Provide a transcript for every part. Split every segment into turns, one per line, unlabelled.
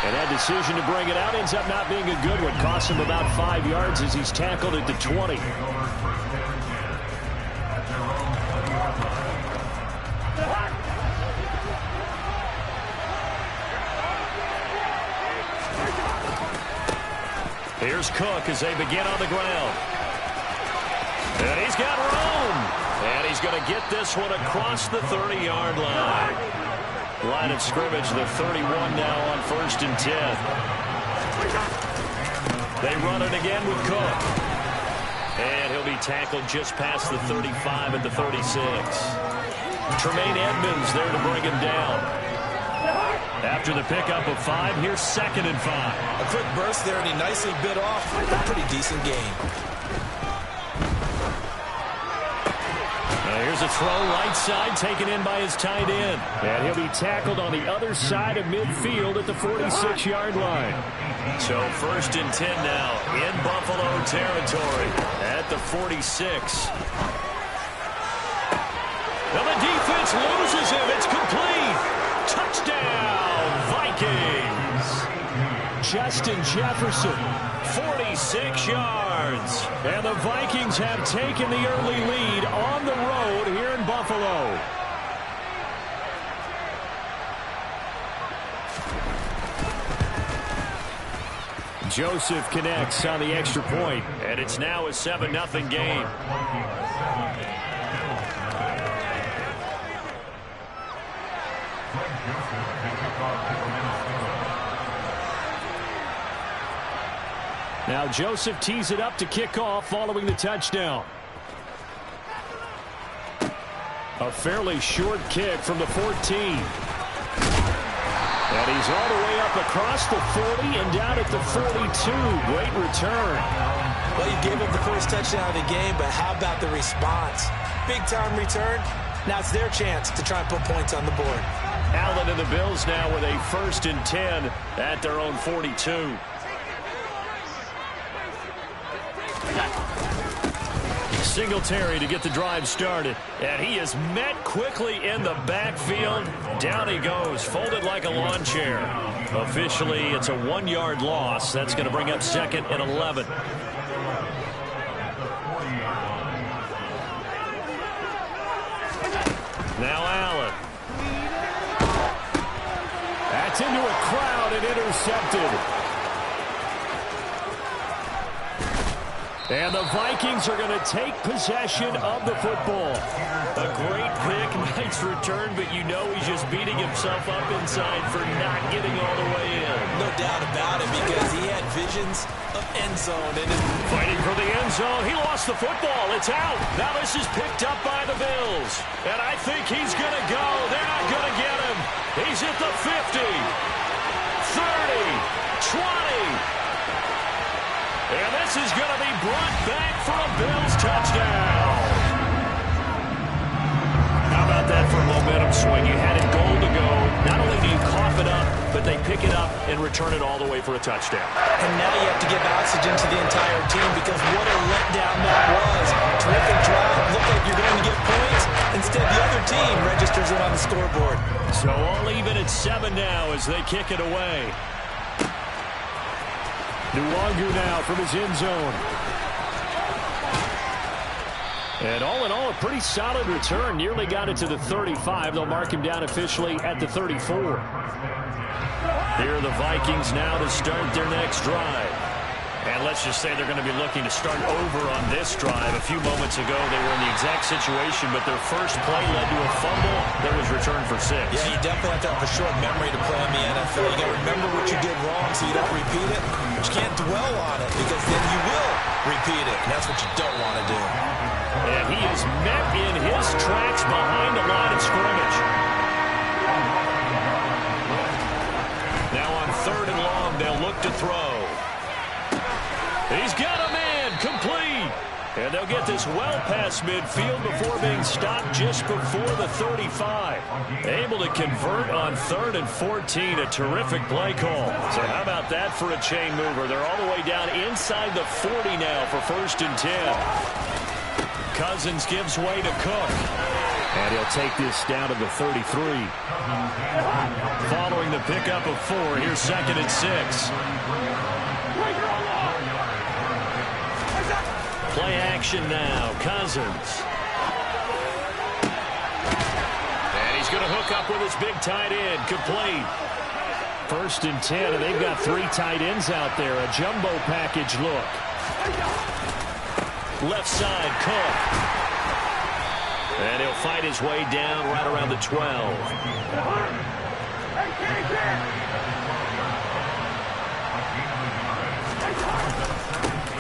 And that decision to bring it out ends up not being a good one. Costs him about 5 yards as he's tackled at the 20. Here's Cook as they begin on the ground. And he's got room. And he's going to get this one across the 30-yard line. Line of scrimmage, the 31 now on 1st and 10. They run it again with Cook. And he'll be tackled just past the 35 at the 36. Tremaine Edmonds there to bring him down. After the pickup of 5, here's 2nd and 5.
A quick burst there, and he nicely bit off a pretty decent gain.
Here's a throw right side taken in by his tight end. And he'll be tackled on the other side of midfield at the 46-yard line. So 1st and 10 now in Buffalo territory at the 46. Now the defense loses him. It's complete. Touchdown, Vikings. Justin Jefferson, 46 yards. And the Vikings have taken the early lead on the road here in Buffalo. Joseph connects on the extra point, and it's now a 7-0 game. Now Joseph tees it up to kick off following the touchdown. A fairly short kick from the 14. And he's all the way up across the 40 and down at the 42. Great return.
Well, you gave up the first touchdown of the game, but how about the response? Big-time return. Now it's their chance to try and put points on the board.
Allen and the Bills now with a 1st and 10 at their own 42. Singletary to get the drive started. And he is met quickly in the backfield. Down he goes, folded like a lawn chair. Officially, it's a 1-yard loss. That's going to bring up 2nd and 11. Now Allen. That's into a crowd and intercepted. And the Vikings are going to take possession of the football. A great pick, nice return, but you know he's just beating himself up inside for not getting all the way in.
No doubt about it, because he had visions of end zone. And
fighting for the end zone. He lost the football. It's out. Now this is picked up by the Bills. And I think he's going to go. They're not going to get him. He's at the 50, 30, 20. And this is going to be brought back for a Bills touchdown. How about that for a momentum swing? You had it goal to go. Not only do you cough it up, but they pick it up and return it all the way for a touchdown.
And now you have to give oxygen to the entire team, because what a letdown that was. Terrific drive. Looked like you're going to get points. Instead, the other team registers it on the scoreboard.
So all even at 7 now as they kick it away. Nwangu now from his end zone. And all in all, a pretty solid return. Nearly got it to the 35. They'll mark him down officially at the 34. Here are the Vikings now to start their next drive. And let's just say they're going to be looking to start over on this drive. A few moments ago, they were in the exact situation, but their first play led to a fumble that was returned for 6.
Yeah, you definitely have to have a short memory to play in the NFL. You got to remember what you did wrong so you don't repeat it. But you can't dwell on it, because then you will repeat it, and that's what you don't want to do.
And he is met in his tracks behind the line of scrimmage. Now on 3rd and long, they'll look to throw. He's got a man, complete. And they'll get this well past midfield before being stopped just before the 35. Able to convert on 3rd and 14. A terrific play call. So how about that for a chain mover? They're all the way down inside the 40 now for 1st and 10. Cousins gives way to Cook. And he'll take this down to the 33. Following the pickup of 4, here's 2nd and 6. Play action now. Cousins. And he's going to hook up with his big tight end. Complete. 1st and 10, and they've got 3 tight ends out there. A jumbo package look. Left side, Cook. And he'll fight his way down right around the 12.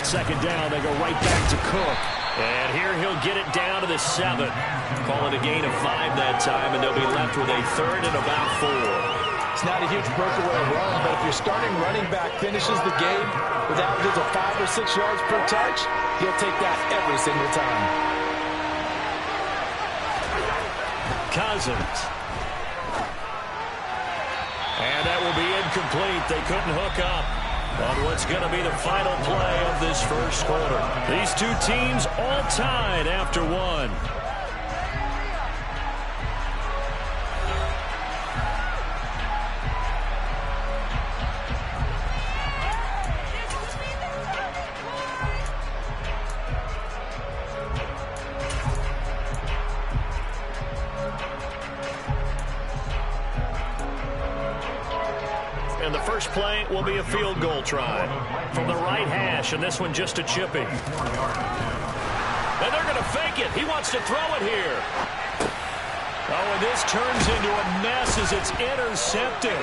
2nd down, they go right back to Cook. And here he'll get it down to the 7. Call it a gain of 5 that time, and they'll be left with a 3rd and about 4.
It's not a huge breakaway run, but if your starting running back finishes the game with averages of 5 or 6 yards per touch, he'll take that every single time.
Cousins. And that will be incomplete. They couldn't hook up on what's going to be the final play of this first quarter. These two teams all tied after 1. And the first play will be a field goal try from the right hash, and this one just a chipping. And they're going to fake it. He wants to throw it here. Oh, and this turns into a mess as it's intercepted.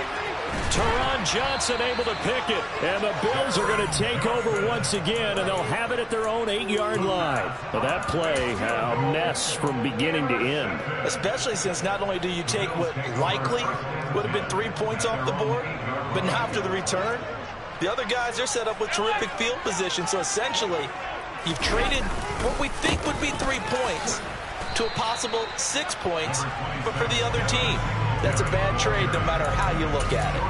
Teron Johnson able to pick it, and the Bills are going to take over once again, and they'll have it at their own 8-yard line. Well, that play, a mess from beginning to end.
Especially since not only do you take what likely would have been 3 points off the board, but now after the return, the other guys are set up with terrific field position. So essentially, you've traded what we think would be 3 points to a possible 6 points, but for the other team. That's a bad trade no matter how you look at it.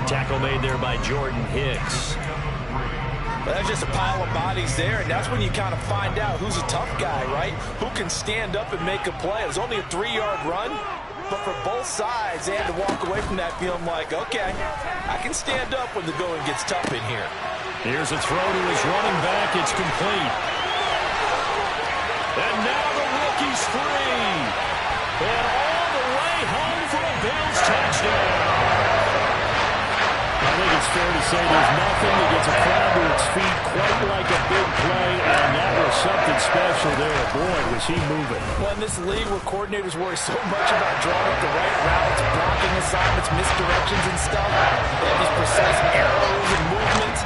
Tackle made there by Jordan Hicks.
But that's just a pile of bodies there, and that's when you kind of find out who's a tough guy, right? Who can stand up and make a play. It was only a 3-yard run, but for both sides, they had to walk away from that feeling like, okay, I can stand up when the going gets tough in here.
Here's a throw to his running back. It's complete. And now the rookie's free. And all the way home for a Bills touchdown. I think it's fair to say there's nothing that gets a crowd to its feet quite like a big play, and that was something special there. Boy, was he moving.
Well, in this league where coordinators worry so much about drawing up the right routes, blocking assignments, misdirections and stuff, they have these precise arrows and movements.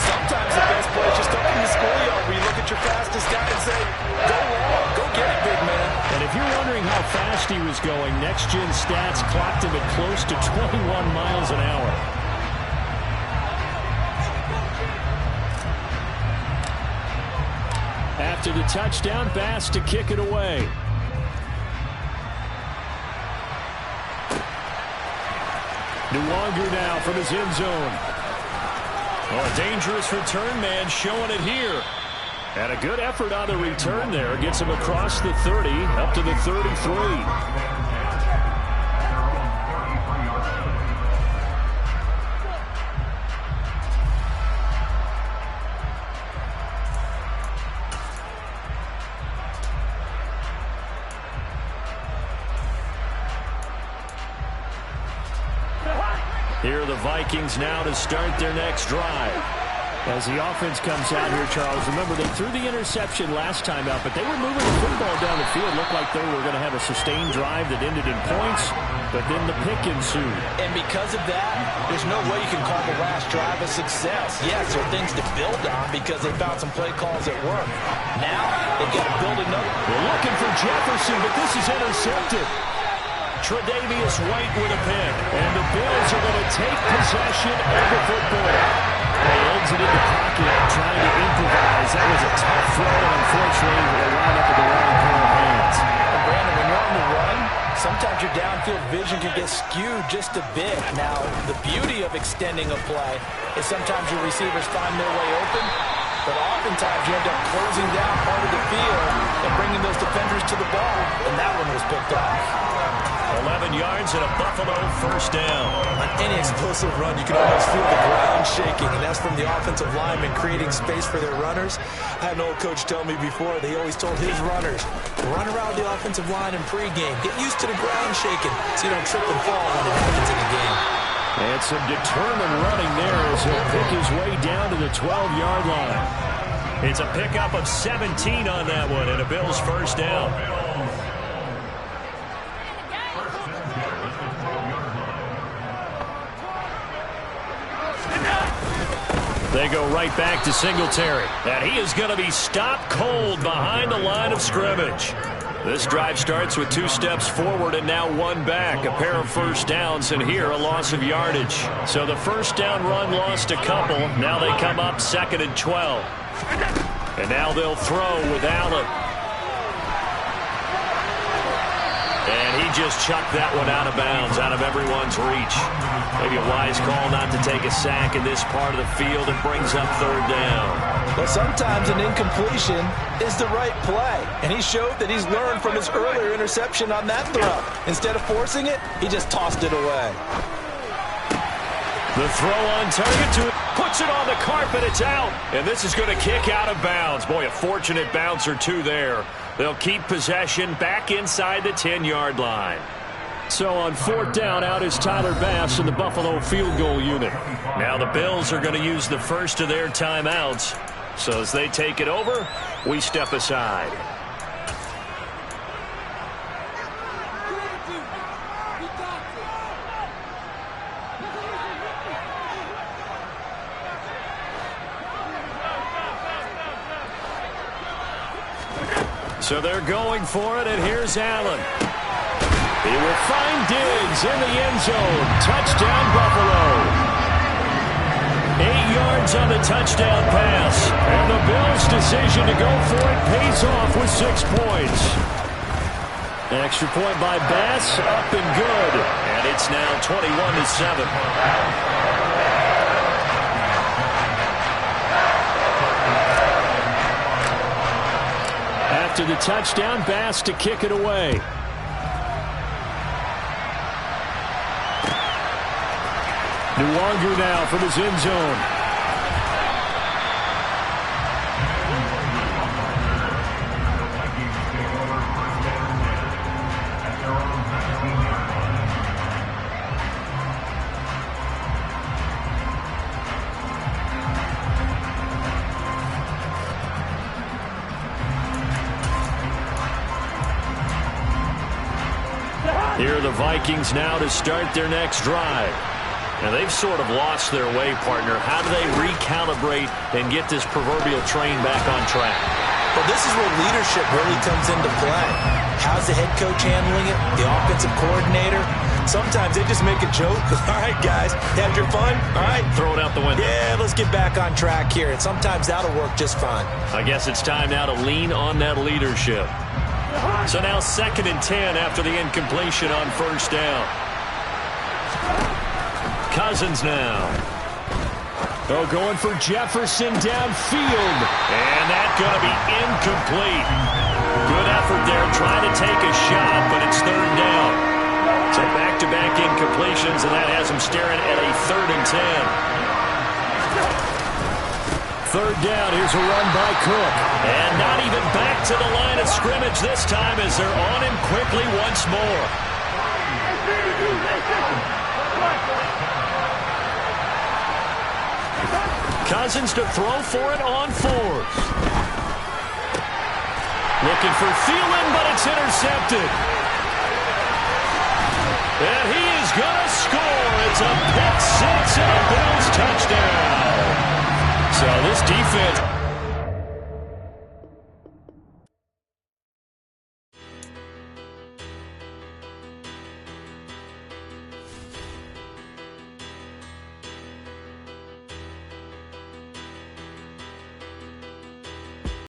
Sometimes the best play is just up in the schoolyard where you look at your fastest guy and say, go long, go get it, big man.
And if you're wondering how fast he was going, Next Gen Stats clocked him at close to 21 miles an hour. After the touchdown, Bass to kick it away. Nwangu now from his end zone. Oh, a dangerous return man showing it here. And a good effort on the return there. Gets him across the 30, up to the 33. Here are the Vikings now to start their next drive. As the offense comes out here, Charles, remember they threw the interception last time out, but they were moving the football down the field. Looked like they were going to have a sustained drive that ended in points, but then the pick ensued.
And because of that, there's no way you can call the last drive a success. Yes, there are things to build on because they found some play calls that work. Now, they've got to build another.
They're looking for Jefferson, but this is intercepted. Tre'Davious White with a pick, and the Bills are going to take possession of the football. They exited the pocket trying to improvise. That was a tough throw, and unfortunately, they wound up with the wrong pair of hands.
And Brandon, when you're on the run, sometimes your downfield vision can get skewed just a bit. Now, the beauty of extending a play is sometimes your receivers find their way open, But oftentimes you end up closing down part of the field and bringing those defenders to the ball, and that one was picked off.
11 yards and a Buffalo first down.
On any explosive run, you can almost feel the ground shaking, and that's from the offensive linemen creating space for their runners. I had an old coach tell me before, they always told his runners, run around the offensive line in pregame. Get used to the ground shaking so you don't trip and fall when it happens in the game.
And some determined running there as he'll pick his way down to the 12-yard line. It's a pickup of 17 on that one and a Bills first down. They go right back to Singletary. And he is going to be stopped cold behind the line of scrimmage. This drive starts with 2 steps forward and now 1 back. A pair of first downs, and here a loss of yardage. So the first down run lost a couple. Now they come up 2nd and 12. And now they'll throw with Allen. And he just chucked that one out of bounds, out of everyone's reach. Maybe a wise call not to take a sack in this part of the field. It brings up 3rd down.
Well, sometimes an incompletion is the right play. And he showed that he's learned from his earlier interception on that throw. Instead of forcing it, he just tossed it away.
The throw on target to it. Puts it on the carpet. It's out. And this is going to kick out of bounds. Boy, a fortunate bounce or two there. They'll keep possession back inside the 10-yard line. So on 4th down, out is Tyler Bass in the Buffalo field goal unit. Now the Bills are going to use the first of their timeouts. So as they take it over, we step aside. So they're going for it, and here's Allen. He will find Diggs in the end zone. Touchdown, Buffalo. 8 yards on the touchdown pass. And the Bills' decision to go for it pays off with 6 points. Extra point by Bass, up and good. And it's now 21-7. After the touchdown, Bass to kick it away. Nwangu now from his end zone. Here are the Vikings now to start their next drive. Now, they've sort of lost their way, partner. How do they recalibrate and get this proverbial train back on track?
Well, this is where leadership really comes into play. How's the head coach handling it? The offensive coordinator? Sometimes they just make a joke. All right, guys, had your fun? All right.
Throw it out the window.
Yeah, let's get back on track here. And sometimes that'll work just fine.
I guess it's time now to lean on that leadership. So now 2nd and 10 after the incompletion on first down. Cousins now. Oh, going for Jefferson downfield. And that's going to be incomplete. Good effort there trying to take a shot, but it's 3rd down. So back-to-back incompletions, and that has him staring at a 3rd and 10. 3rd down, here's a run by Cook. And not even back to the line of scrimmage this time as they're on him quickly once more. Cousins to throw for it on 4th. Looking for Thielen, but it's intercepted. And he is going to score. It's a pick 6 and a Bills touchdown. So this defense